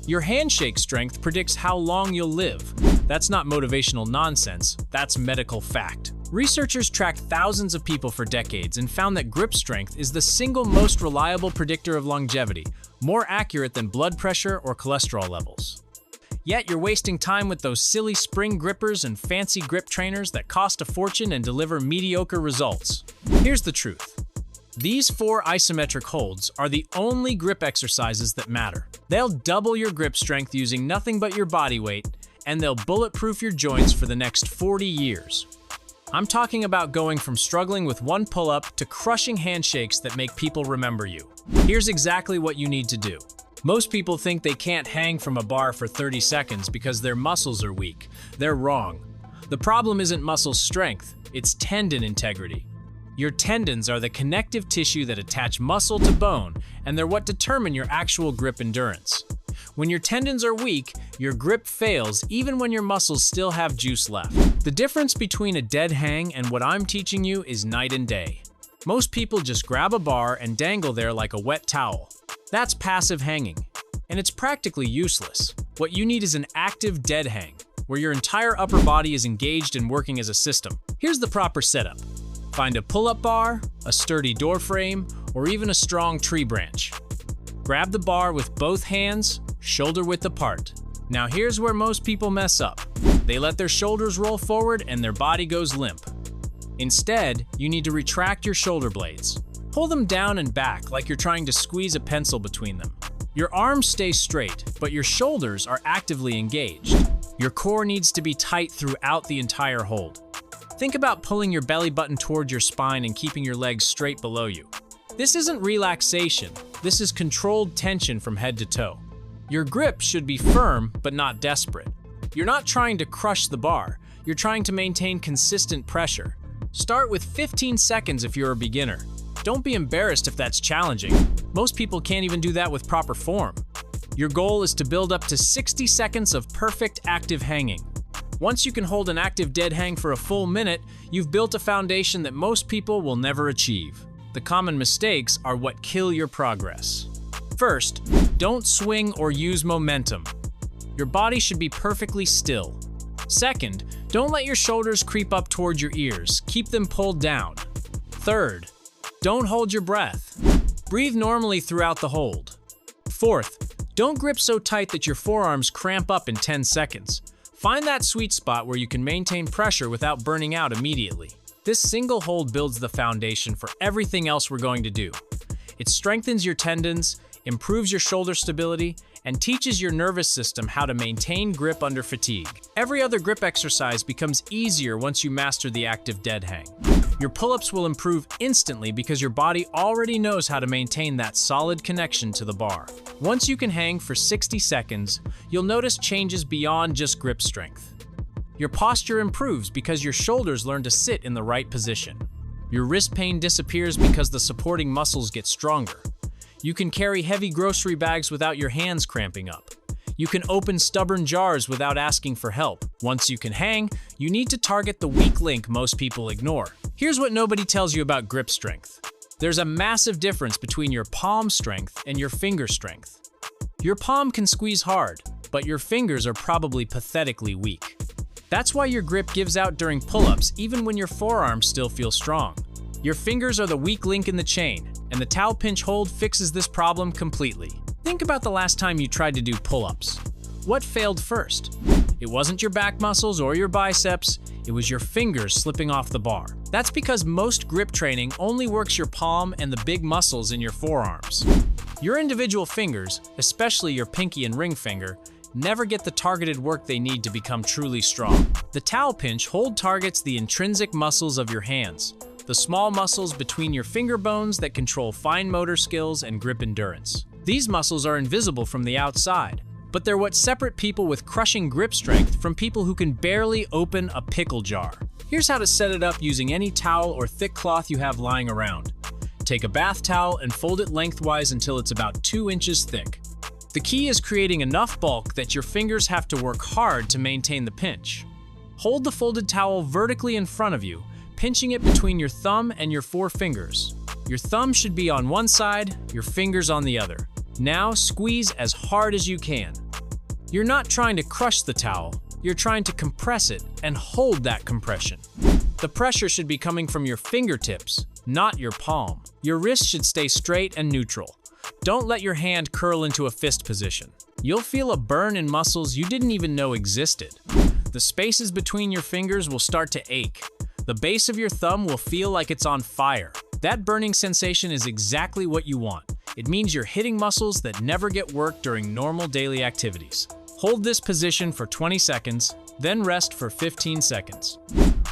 Your handshake strength predicts how long you'll live. That's not motivational nonsense, that's medical fact. Researchers tracked thousands of people for decades and found that grip strength is the single most reliable predictor of longevity, more accurate than blood pressure or cholesterol levels. Yet you're wasting time with those silly spring grippers and fancy grip trainers that cost a fortune and deliver mediocre results. Here's the truth. These 4 isometric holds are the only grip exercises that matter. They'll double your grip strength using nothing but your body weight, and they'll bulletproof your joints for the next 40 years. I'm talking about going from struggling with one pull-up to crushing handshakes that make people remember you. Here's exactly what you need to do. Most people think they can't hang from a bar for 30 seconds because their muscles are weak. They're wrong. The problem isn't muscle strength, it's tendon integrity. Your tendons are the connective tissue that attach muscle to bone, and they're what determine your actual grip endurance. When your tendons are weak, your grip fails even when your muscles still have juice left. The difference between a dead hang and what I'm teaching you is night and day. Most people just grab a bar and dangle there like a wet towel. That's passive hanging, and it's practically useless. What you need is an active dead hang, where your entire upper body is engaged and working as a system. Here's the proper setup. Find a pull-up bar, a sturdy door frame, or even a strong tree branch. Grab the bar with both hands, shoulder width apart. Now here's where most people mess up. They let their shoulders roll forward and their body goes limp. Instead, you need to retract your shoulder blades. Pull them down and back like you're trying to squeeze a pencil between them. Your arms stay straight, but your shoulders are actively engaged. Your core needs to be tight throughout the entire hold. Think about pulling your belly button toward your spine and keeping your legs straight below you. This isn't relaxation, this is controlled tension from head to toe. Your grip should be firm, but not desperate. You're not trying to crush the bar, you're trying to maintain consistent pressure. Start with 15 seconds if you're a beginner. Don't be embarrassed if that's challenging. Most people can't even do that with proper form. Your goal is to build up to 60 seconds of perfect active hanging. Once you can hold an active dead hang for a full minute, you've built a foundation that most people will never achieve. The common mistakes are what kill your progress. First, don't swing or use momentum. Your body should be perfectly still. Second, don't let your shoulders creep up toward your ears. Keep them pulled down. Third, don't hold your breath. Breathe normally throughout the hold. Fourth, don't grip so tight that your forearms cramp up in 10 seconds. Find that sweet spot where you can maintain pressure without burning out immediately. This single hold builds the foundation for everything else we're going to do. It strengthens your tendons, improves your shoulder stability, and teaches your nervous system how to maintain grip under fatigue. Every other grip exercise becomes easier once you master the active dead hang. Your pull-ups will improve instantly because your body already knows how to maintain that solid connection to the bar. Once you can hang for 60 seconds, you'll notice changes beyond just grip strength. Your posture improves because your shoulders learn to sit in the right position. Your wrist pain disappears because the supporting muscles get stronger. You can carry heavy grocery bags without your hands cramping up. You can open stubborn jars without asking for help. Once you can hang, you need to target the weak link most people ignore. Here's what nobody tells you about grip strength. There's a massive difference between your palm strength and your finger strength. Your palm can squeeze hard, but your fingers are probably pathetically weak. That's why your grip gives out during pull-ups even when your forearms still feel strong. Your fingers are the weak link in the chain, and the towel pinch hold fixes this problem completely. Think about the last time you tried to do pull-ups. What failed first? It wasn't your back muscles or your biceps, it was your fingers slipping off the bar. That's because most grip training only works your palm and the big muscles in your forearms. Your individual fingers, especially your pinky and ring finger, never get the targeted work they need to become truly strong. The towel pinch hold targets the intrinsic muscles of your hands, the small muscles between your finger bones that control fine motor skills and grip endurance. These muscles are invisible from the outside, but they're what separate people with crushing grip strength from people who can barely open a pickle jar. Here's how to set it up using any towel or thick cloth you have lying around. Take a bath towel and fold it lengthwise until it's about 2 inches thick. The key is creating enough bulk that your fingers have to work hard to maintain the pinch. Hold the folded towel vertically in front of you, pinching it between your thumb and your 4 fingers. Your thumb should be on one side, your fingers on the other. Now squeeze as hard as you can. You're not trying to crush the towel, you're trying to compress it and hold that compression. The pressure should be coming from your fingertips, not your palm. Your wrist should stay straight and neutral. Don't let your hand curl into a fist position. You'll feel a burn in muscles you didn't even know existed. The spaces between your fingers will start to ache. The base of your thumb will feel like it's on fire. That burning sensation is exactly what you want. It means you're hitting muscles that never get worked during normal daily activities. Hold this position for 20 seconds, then rest for 15 seconds.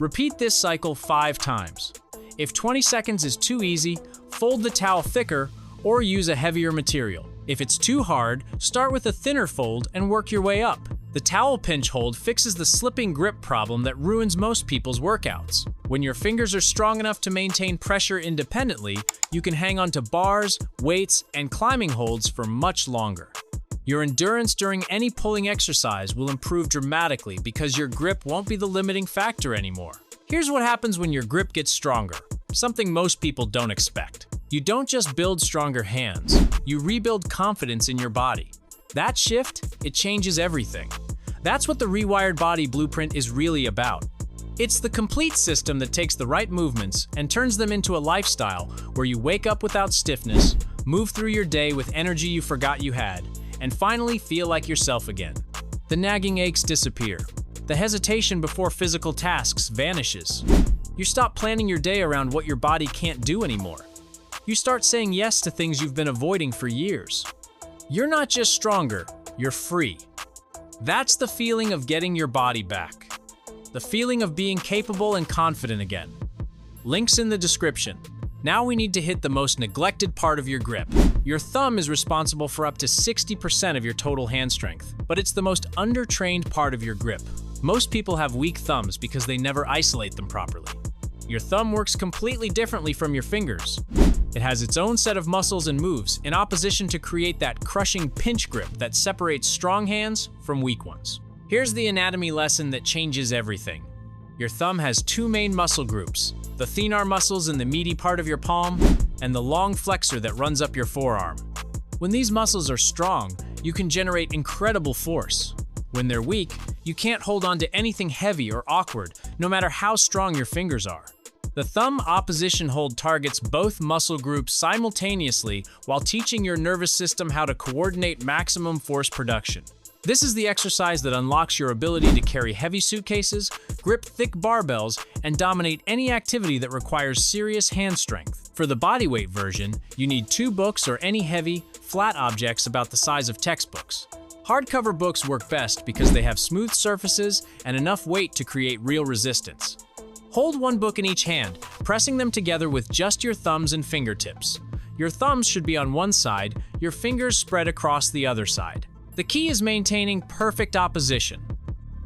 Repeat this cycle 5 times. If 20 seconds is too easy, fold the towel thicker or use a heavier material. If it's too hard, start with a thinner fold and work your way up. The towel pinch hold fixes the slipping grip problem that ruins most people's workouts. When your fingers are strong enough to maintain pressure independently, you can hang on to bars, weights, and climbing holds for much longer. Your endurance during any pulling exercise will improve dramatically because your grip won't be the limiting factor anymore. Here's what happens when your grip gets stronger, something most people don't expect. You don't just build stronger hands, you rebuild confidence in your body. That shift, it changes everything. That's what the Rewired Body Blueprint is really about. It's the complete system that takes the right movements and turns them into a lifestyle where you wake up without stiffness, move through your day with energy you forgot you had, and finally feel like yourself again. The nagging aches disappear. The hesitation before physical tasks vanishes. You stop planning your day around what your body can't do anymore. You start saying yes to things you've been avoiding for years. You're not just stronger, you're free. That's the feeling of getting your body back. The feeling of being capable and confident again. Links in the description. Now we need to hit the most neglected part of your grip. Your thumb is responsible for up to 60% of your total hand strength, but it's the most undertrained part of your grip. Most people have weak thumbs because they never isolate them properly. Your thumb works completely differently from your fingers. It has its own set of muscles and moves in opposition to create that crushing pinch grip that separates strong hands from weak ones. Here's the anatomy lesson that changes everything. Your thumb has 2 main muscle groups, the thenar muscles in the meaty part of your palm and the long flexor that runs up your forearm. When these muscles are strong, you can generate incredible force. When they're weak, you can't hold on to anything heavy or awkward, no matter how strong your fingers are. The thumb opposition hold targets both muscle groups simultaneously while teaching your nervous system how to coordinate maximum force production. This is the exercise that unlocks your ability to carry heavy suitcases, grip thick barbells, and dominate any activity that requires serious hand strength. For the bodyweight version, you need 2 books or any heavy, flat objects about the size of textbooks. Hardcover books work best because they have smooth surfaces and enough weight to create real resistance. Hold 1 book in each hand, pressing them together with just your thumbs and fingertips. Your thumbs should be on one side, your fingers spread across the other side. The key is maintaining perfect opposition.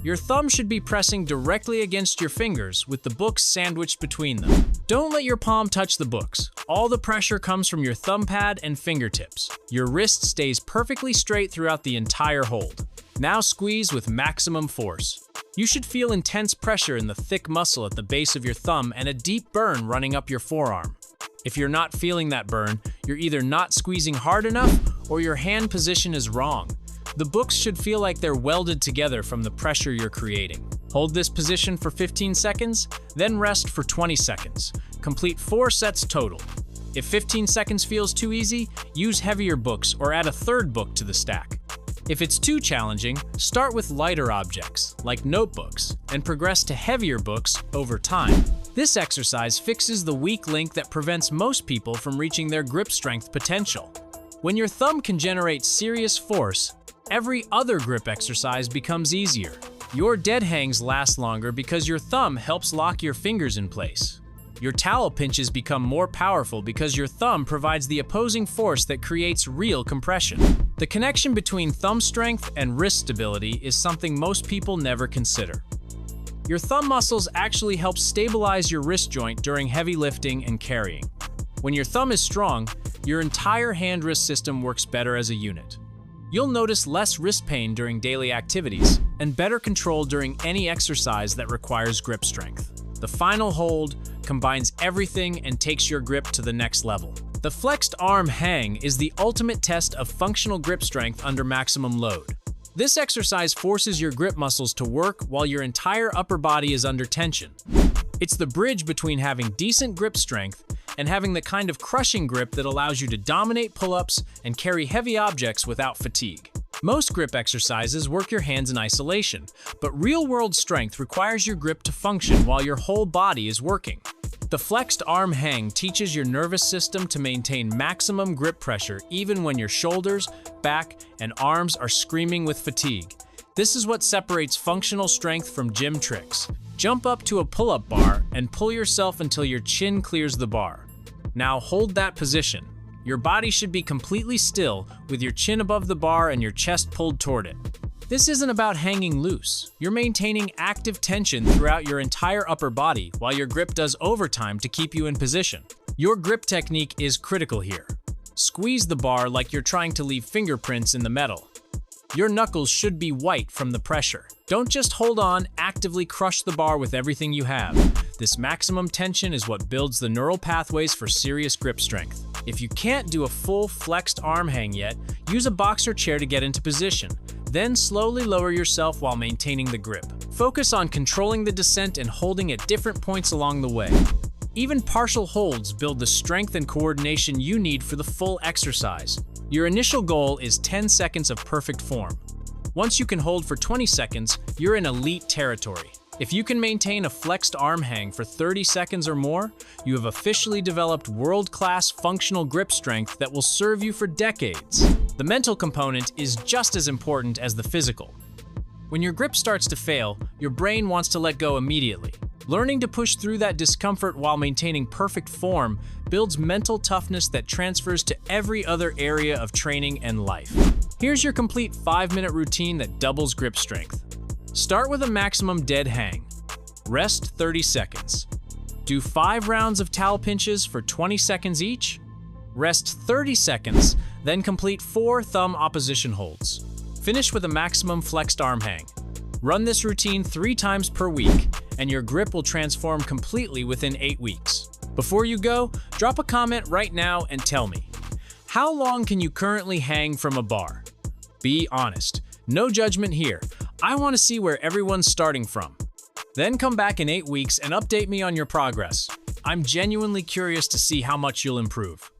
Your thumb should be pressing directly against your fingers with the books sandwiched between them. Don't let your palm touch the books. All the pressure comes from your thumb pad and fingertips. Your wrist stays perfectly straight throughout the entire hold. Now squeeze with maximum force. You should feel intense pressure in the thick muscle at the base of your thumb and a deep burn running up your forearm. If you're not feeling that burn, you're either not squeezing hard enough or your hand position is wrong. The books should feel like they're welded together from the pressure you're creating. Hold this position for 15 seconds, then rest for 20 seconds. Complete 4 sets total. If 15 seconds feels too easy, use heavier books or add a 3rd book to the stack. If it's too challenging, start with lighter objects, like notebooks, and progress to heavier books over time. This exercise fixes the weak link that prevents most people from reaching their grip strength potential. When your thumb can generate serious force, every other grip exercise becomes easier. Your dead hangs last longer because your thumb helps lock your fingers in place. Your towel pinches become more powerful because your thumb provides the opposing force that creates real compression. The connection between thumb strength and wrist stability is something most people never consider. Your thumb muscles actually help stabilize your wrist joint during heavy lifting and carrying. When your thumb is strong, your entire hand-wrist system works better as a unit. You'll notice less wrist pain during daily activities and better control during any exercise that requires grip strength. The final hold combines everything and takes your grip to the next level. The flexed arm hang is the ultimate test of functional grip strength under maximum load. This exercise forces your grip muscles to work while your entire upper body is under tension. It's the bridge between having decent grip strength and having the kind of crushing grip that allows you to dominate pull-ups and carry heavy objects without fatigue. Most grip exercises work your hands in isolation, but real-world strength requires your grip to function while your whole body is working. The flexed arm hang teaches your nervous system to maintain maximum grip pressure even when your shoulders, back, and arms are screaming with fatigue. This is what separates functional strength from gym tricks. Jump up to a pull-up bar and pull yourself until your chin clears the bar. Now hold that position. Your body should be completely still with your chin above the bar and your chest pulled toward it. This isn't about hanging loose. You're maintaining active tension throughout your entire upper body while your grip does overtime to keep you in position. Your grip technique is critical here. Squeeze the bar like you're trying to leave fingerprints in the metal. Your knuckles should be white from the pressure. Don't just hold on, actively crush the bar with everything you have. This maximum tension is what builds the neural pathways for serious grip strength. If you can't do a full flexed arm hang yet, use a boxer chair to get into position. Then slowly lower yourself while maintaining the grip. Focus on controlling the descent and holding at different points along the way. Even partial holds build the strength and coordination you need for the full exercise. Your initial goal is 10 seconds of perfect form. Once you can hold for 20 seconds, you're in elite territory. If you can maintain a flexed arm hang for 30 seconds or more, you have officially developed world-class functional grip strength that will serve you for decades. The mental component is just as important as the physical. When your grip starts to fail, your brain wants to let go immediately. Learning to push through that discomfort while maintaining perfect form builds mental toughness that transfers to every other area of training and life. Here's your complete 5-minute routine that doubles grip strength. Start with a maximum dead hang. Rest 30 seconds. Do 5 rounds of towel pinches for 20 seconds each. Rest 30 seconds, then complete 4 thumb opposition holds. Finish with a maximum flexed arm hang. Run this routine 3 times per week, and your grip will transform completely within 8 weeks. Before you go, drop a comment right now and tell me, how long can you currently hang from a bar? Be honest. No judgment here. I want to see where everyone's starting from. Then come back in 8 weeks and update me on your progress. I'm genuinely curious to see how much you'll improve.